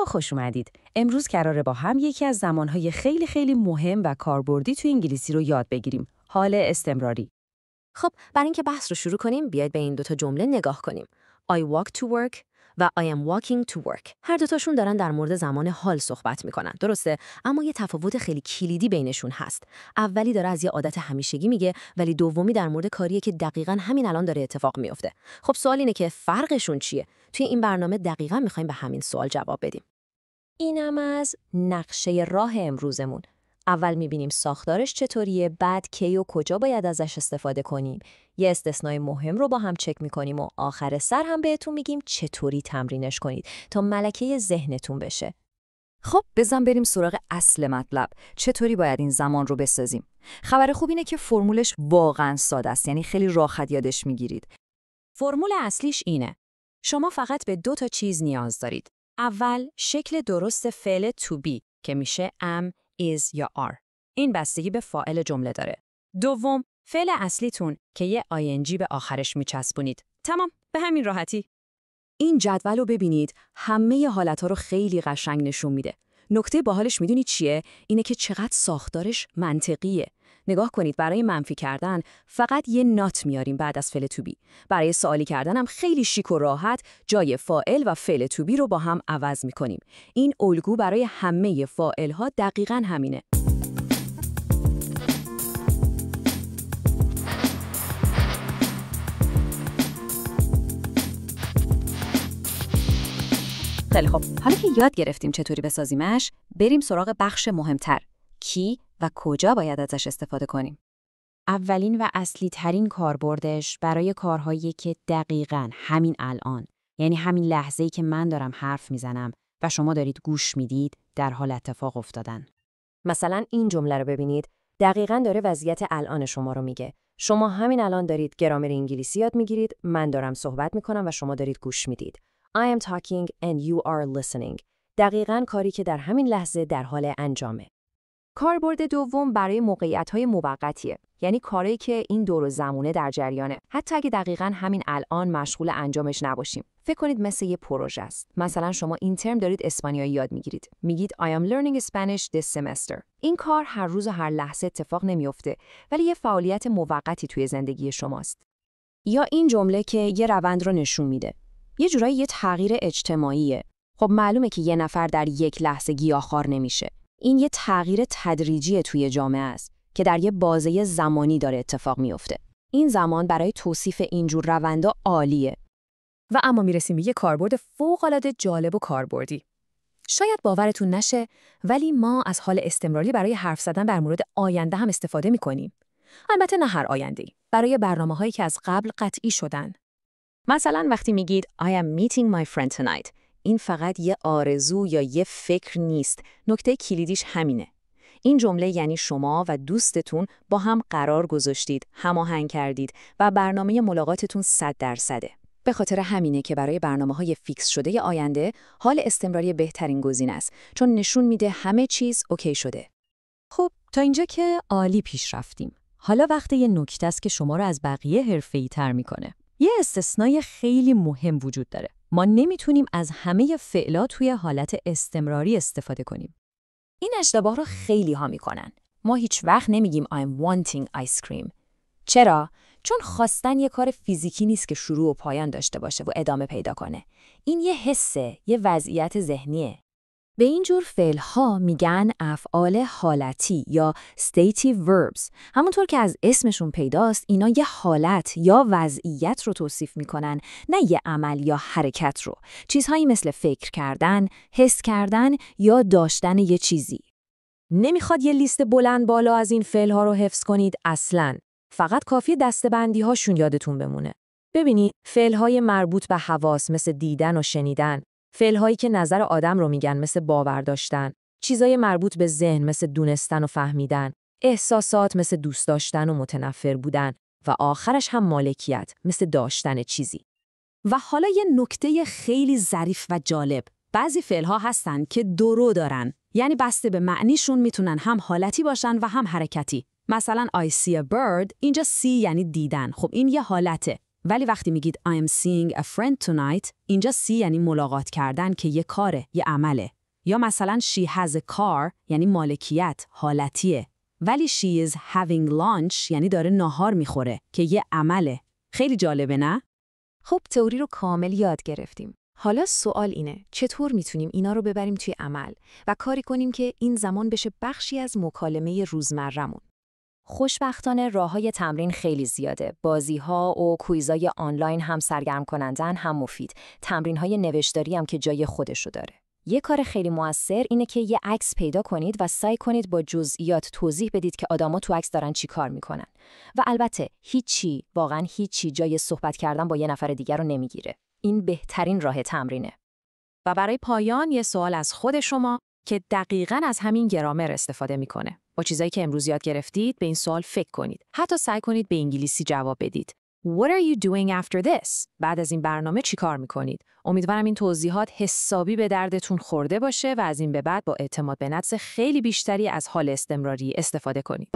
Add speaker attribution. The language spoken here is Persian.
Speaker 1: خوش اومدید. امروز قراره با هم یکی از زمانهای خیلی خیلی مهم و کاربردی توی انگلیسی رو یاد بگیریم. حال استمراری.
Speaker 2: خب برای اینکه بحث رو شروع کنیم بیاید به این دوتا جمله نگاه کنیم. I walk to work و I am walking to work. هر دوتاشون دارن در مورد زمان حال صحبت میکنن. درسته؟ اما یه تفاوت خیلی کلیدی بینشون هست. اولی داره از یه عادت همیشگی میگه ولی دومی در مورد کاریه که دقیقاً همین الان داره اتفاق میفته. خب سوال اینه که فرقشون چیه؟ توی این برنامه دقیقاً میخوایم به همین سوال جواب بدیم. اینم از نقشه راه امروزمون. اول میبینیم ساختارش چطوریه، بعد کی و کجا باید ازش استفاده کنیم. یه استثنای مهم رو با هم چک میکنیم و آخر سر هم بهتون میگیم چطوری تمرینش کنید تا ملکه ذهنتون بشه.
Speaker 3: خب بزن بریم سراغ اصل مطلب. چطوری باید این زمان رو بسازیم؟ خبر خوب اینه که فرمولش واقعا ساده است، یعنی خیلی راحت یادش میگیرید.
Speaker 1: فرمول اصلیش اینه. شما فقط به 2 چیز نیاز دارید. اول شکل درست فعل to be که میشه am، is یا are. این بستگی به فاعل جمله داره. دوم فعل اصلیتون که یه ing به آخرش میچسبونید. تمام، به همین راحتی. این جدول رو ببینید، همه حالت‌ها رو خیلی قشنگ نشون میده. نکته باحالش میدونید چیه؟ اینه که چقدر ساختارش منطقیه. نگاه کنید، برای منفی کردن فقط یه نات میاریم بعد از فعل to be. برای سوالی کردن هم خیلی شیک و راحت جای فاعل و فعل to be رو با هم عوض میکنیم. این الگو برای همه فاعل‌ها دقیقاً همینه.
Speaker 3: خیلی خب، حالا که یاد گرفتیم چطوری بسازیمش، بریم سراغ بخش مهمتر. کی و کجا باید ازش استفاده کنیم؟
Speaker 1: اولین و اصلی ترین کاربردش برای کارهایی که دقیقاً همین الان، یعنی همین لحظه‌ای که من دارم حرف میزنم و شما دارید گوش میدید، در حال اتفاق افتادن.
Speaker 2: مثلا این جمله رو ببینید، دقیقاً داره وضعیت الان شما رو میگه. شما همین الان دارید گرامر انگلیسی یاد میگیرید، من دارم صحبت میکنم و شما دارید گوش میدید. I am talking and you are listening. دقیقاً کاری که در همین لحظه در حال انجامه. کاربرد دوم برای موقعیت‌های موقتیه. یعنی کاری که این دور زمونه در جریانه. حتی اگه دقیقاً همین الان مشغول انجامش نباشیم. فکر کنید مثل یه پروژه است. مثلا شما این ترم دارید اسپانیایی یاد میگیرید. میگید I am learning Spanish this semester. این کار هر روز و هر لحظه اتفاق نمیفته، ولی یه فعالیت موقتی توی زندگی شماست.
Speaker 1: یا این جمله که یه روند رو نشون میده. یه جورایی یه تغییر اجتماعیه. خب معلومه که یه نفر در یک لحظه گیاهخوار نمیشه. این یه تغییر تدریجی توی جامعه است که در یه بازه زمانی داره اتفاق میفته. این زمان برای توصیف اینجور روندا عالیه.
Speaker 4: و اما میرسیم به یه کاربرد فوق‌العاده جالب و کاربردی. شاید باورتون نشه، ولی ما از حال استمراری برای حرف زدن در مورد آینده هم استفاده می‌کنیم. البته نه هر آینده‌ای، برای برنامه‌هایی که از قبل قطعی شدن.
Speaker 2: مثلا وقتی میگید I am meeting my friend tonight، این فقط یه آرزو یا یه فکر نیست. نکته کلیدیش همینه. این جمله یعنی شما و دوستتون با هم قرار گذاشتید، هماهنگ کردید و برنامه ملاقاتتون 100%. به خاطر همینه که برای برنامه‌های فیکس شده آینده حال استمراری بهترین گزینه است، چون نشون میده همه چیز اوکی شده.
Speaker 4: خب تا اینجا که عالی پیش رفتیم. حالا وقت یه نکته است که شما رو از بقیه حرفه‌ای‌تر میکنه. یه استثنای خیلی مهم وجود داره. ما نمیتونیم از همه فعلا توی حالت استمراری استفاده کنیم.
Speaker 1: این اشتباه رو خیلی ها میکنن. ما هیچ وقت نمیگیم I'm wanting ice cream. چرا؟ چون خواستن یه کار فیزیکی نیست که شروع و پایان داشته باشه و ادامه پیدا کنه. این یه حسه، یه وضعیت ذهنیه. به این جور فعل‌ها میگن افعال حالتی یا stative verbs. همونطور که از اسمشون پیداست، اینا یه حالت یا وضعیت رو توصیف میکنن، نه یه عمل یا حرکت رو. چیزهایی مثل فکر کردن، حس کردن یا داشتن یه چیزی. نمیخواد یه لیست بلند بالا از این فعل‌ها رو حفظ کنید اصلاً. فقط کافیه دسته‌بندی هاشون یادتون بمونه. ببینید، فعل‌های مربوط به حواس مثل دیدن و شنیدن، فعل‌هایی که نظر آدم رو میگن مثل باور داشتن، چیزای مربوط به ذهن مثل دونستن و فهمیدن، احساسات مثل دوست داشتن و متنفر بودن و آخرش هم مالکیت مثل داشتن چیزی. و حالا یه نکته خیلی ظریف و جالب. بعضی فعل‌ها هستن که درو دارن، یعنی بسته به معنیشون میتونن هم حالتی باشن و هم حرکتی. مثلا I see a bird، اینجا see یعنی دیدن. خب این یه حالته. ولی وقتی میگید I am seeing a friend tonight، اینجا see یعنی ملاقات کردن که یه کاره، یه عمله.
Speaker 2: یا مثلا she has a car یعنی مالکیت، حالتیه. ولی she is having lunch یعنی داره ناهار میخوره که یه عمله. خیلی جالبه نه؟
Speaker 3: خب تئوری رو کامل یاد گرفتیم. حالا سوال اینه چطور میتونیم اینا رو ببریم توی عمل و کاری کنیم که این زمان بشه بخشی از مکالمه روزمره‌مون. خوشبختانه راه‌های تمرین خیلی زیاده. بازی‌ها و کویزای آنلاین هم سرگرم کنندن هم مفید. تمرین‌های نوشتاری هم که جای خودشو داره. یه کار خیلی موثر اینه که یه عکس پیدا کنید و سعی کنید با جزئیات توضیح بدید که آدما تو عکس دارن چی کار میکنن. و البته واقعا هیچی جای صحبت کردن با یه نفر دیگر رو نمیگیره. این بهترین راه تمرینه.
Speaker 4: و برای پایان یه سوال از خود شما که دقیقاً از همین گرامر استفاده میکنه. با چیزایی که امروز یاد گرفتید به این سوال فکر کنید. حتی سعی کنید به انگلیسی جواب بدید. What are you doing after this? بعد از این برنامه چی کار میکنید؟ امیدوارم این توضیحات حسابی به دردتون خورده باشه و از این به بعد با اعتماد به نفس خیلی بیشتری از حال استمراری استفاده کنید.